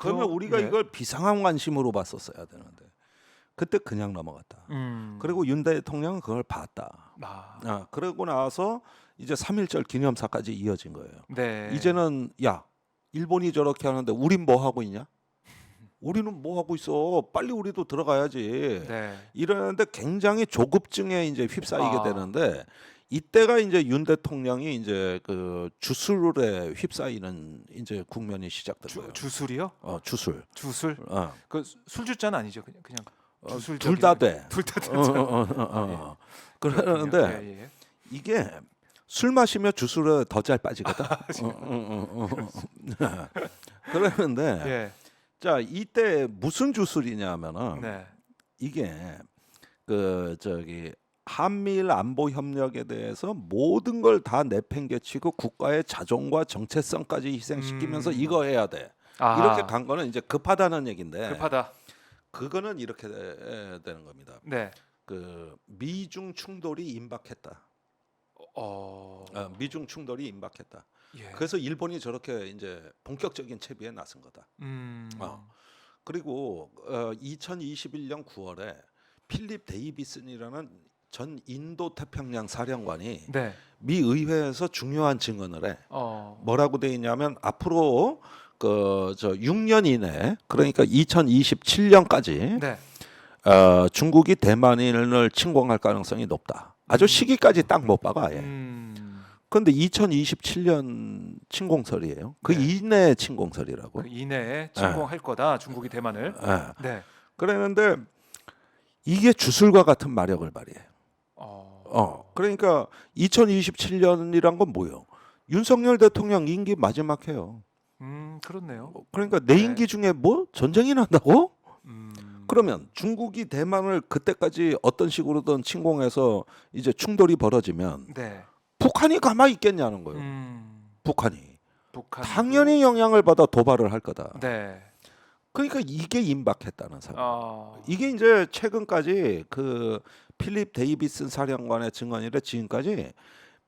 그러면 우리가 네. 이걸 비상한 관심으로 봤었어야 되는데 그때 그냥 넘어갔다. 그리고 윤 대통령은 그걸 봤다. 그러고 나서 이제 3.1절 기념사까지 이어진 거예요. 네. 이제는 야, 일본이 저렇게 하는데 우린 뭐 하고 있냐? 우리는 뭐 하고 있어? 빨리 우리도 들어가야지. 네. 이러는데 굉장히 조급증에 이제 휩싸이게 아. 되는데 이때가 이제 윤 대통령이 이제 그 주술에 휩싸이는 이제 국면이 시작된 거예요. 주술이요? 주술. 주술? 어. 그 술주자는 아니죠. 그냥 주술. 둘 다 돼. 둘 다 되죠. 그러는데 예, 예. 이게 술 마시면 주술에 더 잘 빠지거든. 그러는데 예. 자 이때 무슨 주술이냐면은 네. 이게 그 저기 한미일 안보 협력에 대해서 모든 걸 다 내팽개치고 국가의 자존과 정체성까지 희생시키면서 이거 해야 돼. 이렇게 간 거는 이제 급하다는 얘긴데. 급하다. 그거는 이렇게 되는 겁니다. 네. 그 미중 충돌이 임박했다. 미중 충돌이 임박했다. 예. 그래서 일본이 저렇게 이제 본격적인 채비에 나선 거다. 그리고 2021년 9월에 필립 데이비슨이라는 전 인도 태평양 사령관이 네. 미 의회에서 중요한 증언을 해. 뭐라고 돼 있냐면 앞으로 그 6년 이내 그러니까 2027년까지 네. 중국이 대만을 침공할 가능성이 높다. 아주 시기까지 딱 못 박아 아예. 그런데 2027년 침공설이에요. 그 네. 이내 침공설이라고. 그 이내에 침공할 거다. 중국이 대만을. 네. 그랬는데 이게 주술과 같은 마력을 발휘해. 그러니까 2027년이란 건 뭐예요? 윤석열 대통령 임기 마지막 해요. 그렇네요. 그러니까 내 임기 중에 뭐 전쟁이 난다고? 음. 그러면 중국이 대만을 그때까지 어떤 식으로든 침공해서 이제 충돌이 벌어지면 네. 북한이 가만히 있겠냐는 거예요. 북한이 북한 당연히 영향을 받아 도발을 할 거다. 네. 그러니까 이게 임박했다는 사람. 아. 이게 이제 최근까지 그 필립 데이비슨 사령관의 증언이래 지금까지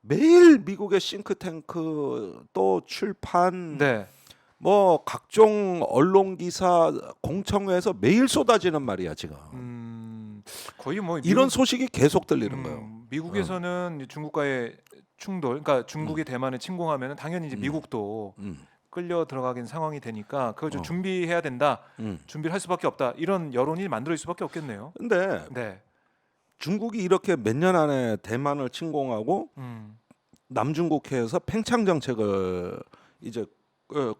매일 미국의 싱크탱크 또 출판 네. 뭐 각종 언론 기사 공청회에서 매일 쏟아지는 말이야 지금. 거의 뭐 이런 소식이 계속 들리는 거예요. 미국에서는 중국과의 충돌, 그러니까 중국이 대만을 침공하면 당연히 이제 미국도 끌려 들어가긴 상황이 되니까 그걸 좀 준비해야 된다. 준비를 할 수밖에 없다. 이런 여론이 만들어질 수밖에 없겠네요. 근데 네. 중국이 이렇게 몇 년 안에 대만을 침공하고 남중국해에서 팽창 정책을 이제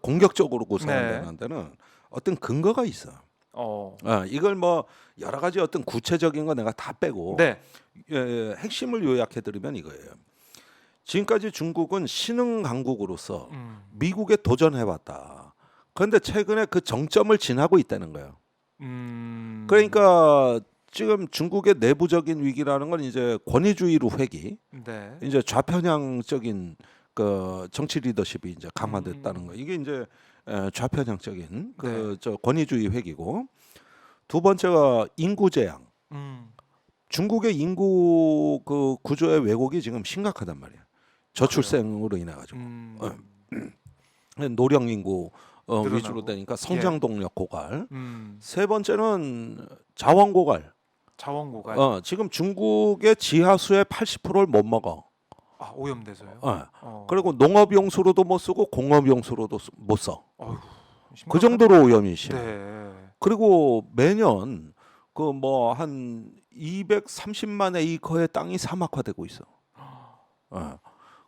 공격적으로 구사한다는 데는 어떤 근거가 있어. 이걸 뭐 여러 가지 어떤 구체적인 거 내가 다 빼고 네. 핵심을 요약해 드리면 이거예요. 지금까지 중국은 신흥 강국으로서 미국에 도전해 왔다. 그런데 최근에 그 정점을 지나고 있다는 거예요. 그러니까 지금 중국의 내부적인 위기라는 건 이제 권위주의로 회귀, 네. 이제 좌편향적인 그 정치 리더십이 이제 강화됐다는 거. 이게 이제 좌편향적인 그 저 권위주의 회귀고, 두 번째가 인구 재앙. 중국의 인구 그 구조의 왜곡이 지금 심각하단 말이야. 저출생으로 인해 가지고 노령 인구 위주로 되니까 성장 동력 고갈. 세 번째는 자원 고갈. 자원 고갈. 지금 중국의 지하수의 80%를 못 먹어. 오염돼서요. 그리고 농업용수로도 못 쓰고 공업용수로도 못 써. 그 심각하네. 정도로 오염이 심해. 네. 그리고 매년 그 뭐 한 230만 에이커의 땅이 사막화되고 있어.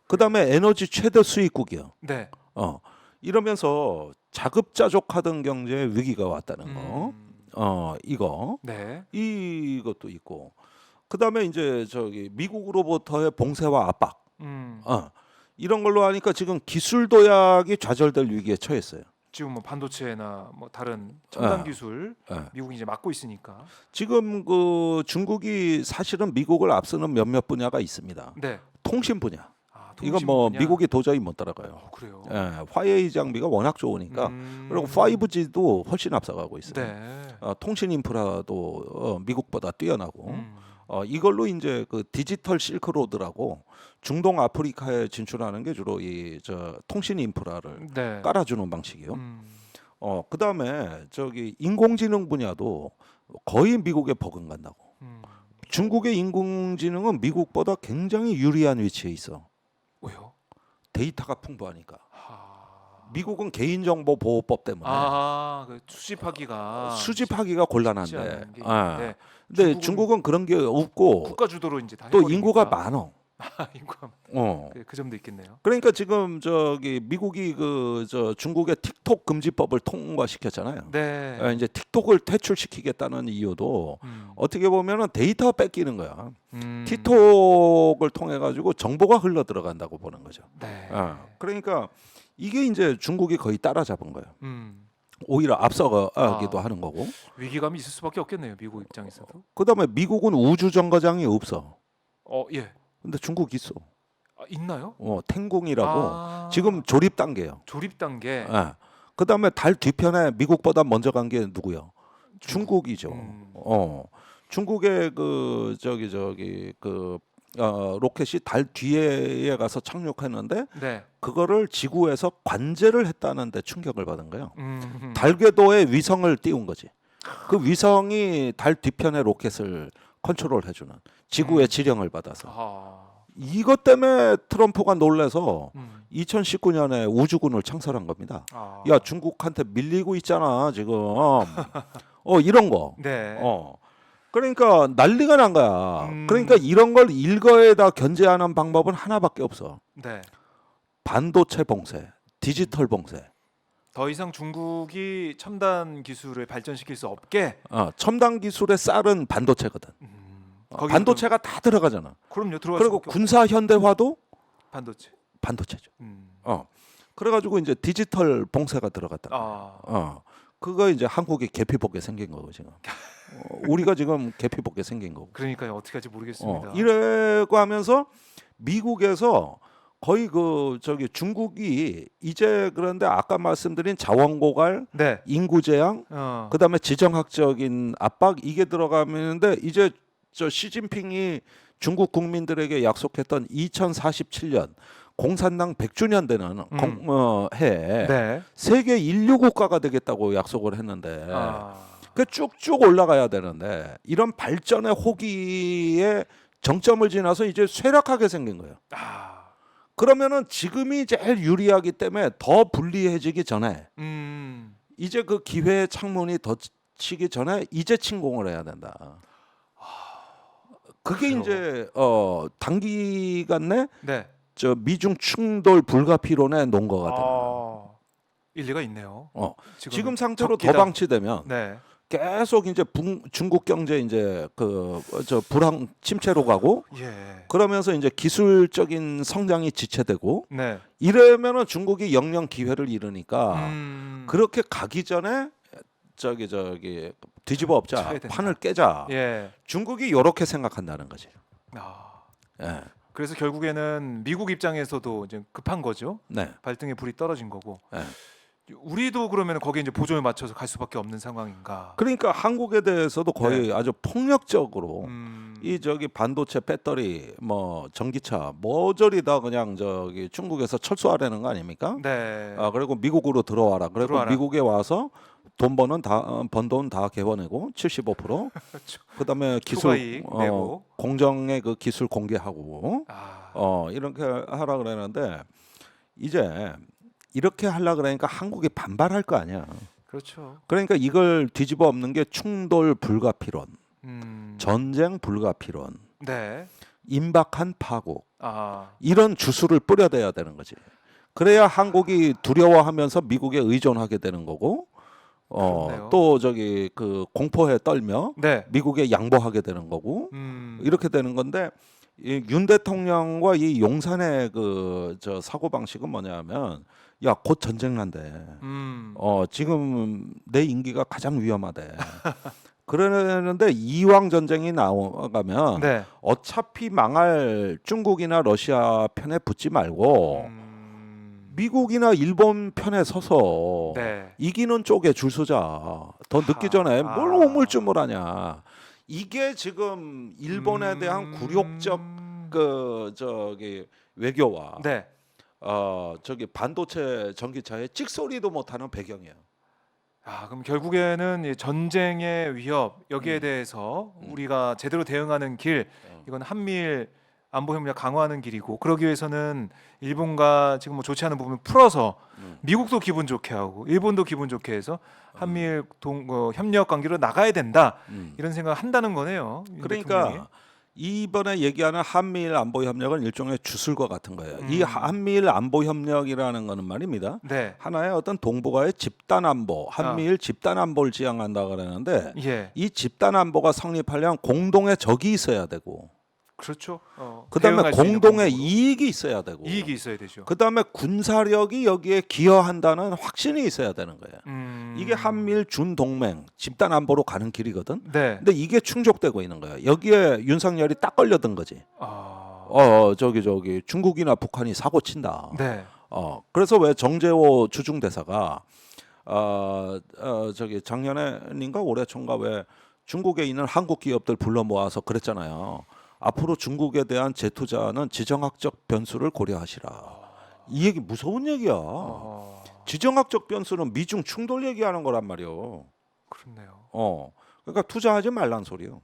그다음에 에너지 최대 수입국이야. 네. 이러면서 자급자족하던 경제에 위기가 왔다는 거. 이거. 네. 이것도 있고. 그다음에 이제 저기 미국으로부터의 봉쇄와 압박. 이런 걸로 하니까 지금 기술 도약이 좌절될 위기에 처했어요. 지금 뭐 반도체나 뭐 다른 첨단 기술 미국이 이제 막고 있으니까. 지금 그 중국이 사실은 미국을 앞서는 몇몇 분야가 있습니다. 네. 통신 분야. 통신 이건 뭐 분야. 미국이 도저히 못 따라가요. 그래요. 화웨이 장비가 워낙 좋으니까. 그리고 5G도 훨씬 앞서가고 있어요. 네. 통신 인프라도 미국보다 뛰어나고. 이걸로 이제 그 디지털 실크로드라고 중동 아프리카에 진출하는 게 주로 이 저 통신 인프라를 네. 깔아주는 방식이요. 그다음에 저기 인공지능 분야도 거의 미국에 버금간다고. 중국의 인공지능은 미국보다 굉장히 유리한 위치에 있어. 왜요? 데이터가 풍부하니까. 하... 미국은 개인정보보호법 때문에 그 수집하기가 수집하기가 쉽지 곤란한데. 않은 게 아, 있는데 근데 중국은 그런 게 없고 국가 주도로 이제 다 또 해버리니까. 인구가 많어. 인구가 어. 그 점도 있겠네요. 그러니까 지금 저기 미국이 중국의 틱톡 금지법을 통과시켰잖아요. 네. 이제 틱톡을 퇴출시키겠다는 이유도 어떻게 보면은 데이터 뺏기는 거야. 틱톡을 통해 가지고 정보가 흘러 들어간다고 보는 거죠. 네. 그러니까 이게 이제 중국이 거의 따라잡은 거예요. 오히려 아. 앞서가기도 하는 거고. 위기감이 있을 수밖에 없겠네요. 미국 입장에서도. 그다음에 미국은 우주 정거장이 없어. 예. 근데 중국 있어. 있나요? 텐궁이라고 지금 조립 단계예요. 조립 단계. 그다음에 달 뒤편에 미국보다 먼저 간 게 누구요? 중국이죠. 중국의 로켓이 달 뒤에 가서 착륙했는데 네. 그거를 지구에서 관제를 했다는데 충격을 받은 거예요. 음. 달 궤도에 위성을 띄운 거지. 그 위성이 달 뒤편의 로켓을 컨트롤해주는 지구의 지령을 받아서. 이것 때문에 트럼프가 놀래서 2019년에 우주군을 창설한 겁니다. 야, 중국한테 밀리고 있잖아 지금. 이런 거. 네. 그러니까 난리가 난 거야. 그러니까 이런 걸 일거에다 견제하는 방법은 하나밖에 없어. 네. 반도체 봉쇄, 디지털 봉쇄. 더 이상 중국이 첨단 기술을 발전시킬 수 없게. 첨단 기술의 쌀은 반도체거든. 반도체가 다 들어가잖아. 그럼요. 들어갈 그리고 수밖에 군사 현대화도 반도체. 반도체죠. 그래가지고 이제 디지털 봉쇄가 들어갔다. 그거 이제 한국이 개피볶게 생긴 거고 지금. 우리가 지금 개피볶게 생긴 거고. 그러니까요. 어떻게 할지 모르겠습니다. 이래고 하면서 미국에서 거의 중국이 이제 그런데 아까 말씀드린 자원 고갈, 네. 인구 제한, 그다음에 지정학적인 압박 이게 들어가는데 이제 시진핑이 중국 국민들에게 약속했던 2047년 공산당 100주년 되는 해에 네. 세계 인류 국가가 되겠다고 약속을 했는데 그 쭉쭉 올라가야 되는데 이런 발전의 호기에 정점을 지나서 이제 쇠락하게 생긴 거예요. 그러면은 지금이 제일 유리하기 때문에 더 불리해지기 전에 이제 그 기회의 창문이 덧치기 전에 이제 침공을 해야 된다. 그게 그래요. 이제 단기간 내 네. 미중 충돌 불가피론에 놓은 것 같아요. 일리가 있네요. 지금 상태로 적기다. 더 방치되면 네. 계속 이제 중국 경제 이제 불황 침체로 가고 예. 그러면서 이제 기술적인 성장이 지체되고 네. 이러면은 중국이 영영 기회를 잃으니까 그렇게 가기 전에 뒤집어 엎자, 쳐야 된다. 판을 깨자. 예. 중국이 이렇게 생각한다는 거지. 예. 그래서 결국에는 미국 입장에서도 이제 급한 거죠. 네. 발등에 불이 떨어진 거고. 예. 우리도 그러면 거기에 이제 보조에 맞춰서 갈 수밖에 없는 상황인가. 그러니까 한국에 대해서도 거의 아주 폭력적으로 이 반도체 배터리 전기차 모조리 다 그냥 중국에서 철수하라는 거 아닙니까? 네. 그리고 미국으로 들어와라. 그리고 들어와라. 미국에 와서 번 돈 다 개원하고 75%. 그다음에 기술 초과이익 내고. 공정의 그 기술 공개하고 이렇게 하라 그러는데 이제 이렇게 하려 그러니까 한국이 반발할 거 아니야. 그렇죠. 그러니까 이걸 뒤집어 엎는 게 충돌 불가피론, 전쟁 불가피론, 네. 임박한 파국 이런 주술을 뿌려대야 되는 거지. 그래야 한국이 두려워하면서 미국에 의존하게 되는 거고, 또 공포에 떨며 네. 미국에 양보하게 되는 거고 이렇게 되는 건데 윤 대통령과 이 용산의 사고 방식은 뭐냐면 야, 곧 전쟁 난대. 지금 내 임기가 가장 위험하대. 그러는데 이왕 전쟁이 나가면 네. 어차피 망할 중국이나 러시아 편에 붙지 말고 미국이나 일본 편에 서서 네. 이기는 쪽에 줄 서자. 더 늦기 전에 뭘 우물쭈물하냐. 이게 지금 일본에 대한 굴욕적 외교와 네. 반도체 전기차에 찍소리도 못하는 배경이에요. 그럼 결국에는 이 전쟁의 위협 여기에 대해서 우리가 제대로 대응하는 길, 이건 한미일 안보 협력 강화하는 길이고, 그러기 위해서는 일본과 지금 뭐 좋지 않은 부분을 풀어서 미국도 기분 좋게 하고 일본도 기분 좋게 해서 한미일 협력 관계로 나가야 된다, 이런 생각을 한다는 거네요. 윤 대통령이. 그러니까 이번에 얘기하는 한미일 안보 협력은 일종의 주술과 같은 거예요. 이 한미일 안보 협력이라는 거는 말입니다. 네. 하나의 어떤 동북아의 집단 안보, 한미일 집단 안보를 지향한다 그러는데 예. 이 집단 안보가 성립하려면 공동의 적이 있어야 되고, 그렇죠. 그다음에 대응할 수 있는 공동의 방법으로. 이익이 있어야 되고, 이익이 있어야 되죠. 그다음에 군사력이 여기에 기여한다는 확신이 있어야 되는 거예요. 이게 한미일 준동맹 집단 안보로 가는 길이거든. 네. 근데 이게 충족되고 있는 거예요. 여기에 윤석열이 딱 걸려든 거지. 저기 중국이나 북한이 사고 친다. 네. 그래서 왜 정재호 주중 대사가 저기 작년에인가 올해 초인가 왜 중국에 있는 한국 기업들 불러 모아서 그랬잖아요. 앞으로 중국에 대한 재투자는 지정학적 변수를 고려하시라. 이 얘기 무서운 얘기야. 지정학적 변수는 미중 충돌 얘기하는 거란 말이요. 그렇네요. 그러니까 투자하지 말란 소리요.